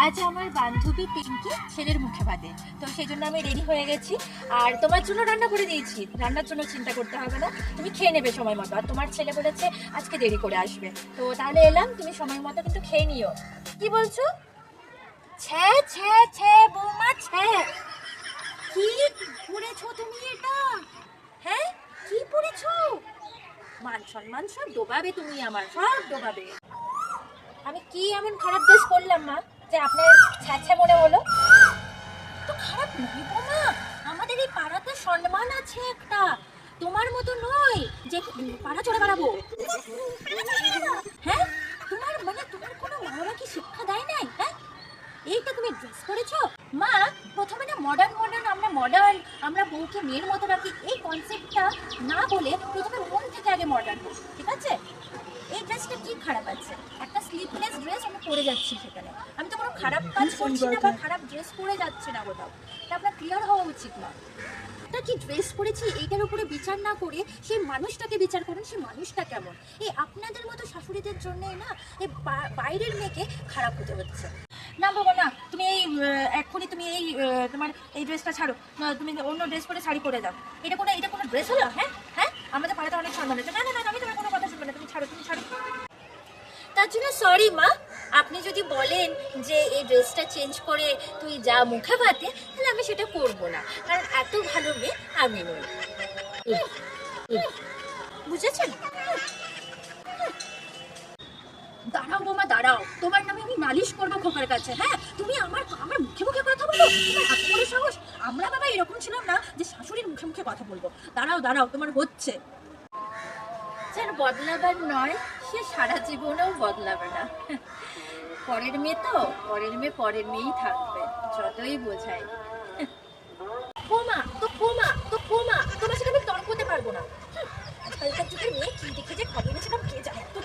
আজ আমার বান্ধবী পিঙ্কি ছেলের মুখে ভাতে, তো সেই জন্য আমি রেডি হয়ে গেছি। আর তোমার জন্য রান্না করে দিয়েছি, রান্নার জন্য চিন্তা করতে হবে না, তুমি খেয়ে নেবে সময় মতো। আর তোমার ছেলে বলেছে আজকে দেরি করে আসবে, তো তাহলে এলাম, তুমি সময় মতো কিন্তু খেয়ে নিও। কি বলছো? ছে ছে ছে বৌমা ছে, কি পড়েছো তুমি এটা? হ্যাঁ, কি পড়েছো? মান সম্মান সব ডোবাবে তুমি, আমার সব ডোবাবে। আমি কি এমন খারাপ ড্রেস করলাম মা যে আপনার ছ্যাঁচা মনে হলো? তো খারাপ নয় বৌমা, আমাদের এই পাড়াতে সম্মান আছে একটা, তোমার মতো নয় যে পাড়া চড়ে বেড়াবো। হ্যাঁ, তোমার মানে তোমার কোনো মা বাবা কি শিক্ষা দেয় নাই? হ্যাঁ, এইটা তুমি ড্রেস করেছো মা। প্রথমে না মডার্ন মডার্ন, আমরা বউকে মেয়ের মতো রাখি, এই কনসেপ্টটা না বলে প্রথমে মন থেকে আগে মডার্ন হোক, ঠিক আছে? এই ড্রেসটা কি খারাপ আছে? একটা স্লিভলেস ড্রেস আমি পরে যাচ্ছি, সেখানে আমি তো কোনো খারাপ কাজ করছি না বা খারাপ ড্রেস পরে যাচ্ছি না কোথাও, এটা আপনার ক্লিয়ার হওয়া উচিত না। এটা কি ড্রেস পরেছি এইটার উপরে বিচার না করে সেই মানুষটাকে বিচার করুন, সেই মানুষটা কেমন। এই আপনাদের মতো শাশুড়িদের জন্যই না এই বাইরের মেয়েকে খারাপ হতে হচ্ছে। না বাবা না, তুমি এই এক্ষুনি তুমি এই তোমার এই ড্রেসটা ছাড়ো, তুমি অন্য ড্রেস পরে শাড়ি পরে দাও। এটা কোনো ড্রেস হলো? হ্যাঁ হ্যাঁ, আমাদের পাড়াতে অনেক সম্মান আছে। না না না, আমি তোমার কোনো কথা শুনবো না, তুমি ছাড়ো, তুমি ছাড়ো। তার জন্য সরি মা, আপনি যদি বলেন যে এই ড্রেসটা চেঞ্জ করে তুই যা মুখে ভাতে, তাহলে আমি সেটা করবো না, কারণ এত ভালো মেয়ে আমি নই। বুঝেছেন? দাঁড়াও বোমা দাঁড়াও, তোমার নামে আমি নালিশ করবো খোকার কাছে। হ্যাঁ, তুমি আমার আমার মুখে মুখে কথা বলো, তোমার এত বড় সাহস! আমরা বাবা এরকম ছিলাম না যে শাশুড়ির মুখে মুখে কথা বলবো। দাঁড়াও দাঁড়াও, তোমার হচ্ছে। যার বদলাবার নয় সে সারা জীবনেও বদলাবে না। পরের মেয়ে তো পরের মেয়ে পরের মেয়েই থাকবে, যতই বোঝাই। তোমার সাথে আমি তর্ক করতে পারবো না। আজকালকার যুগের মেয়ে কি দেখে যে খবর নিয়েছিলাম কে জানে, তো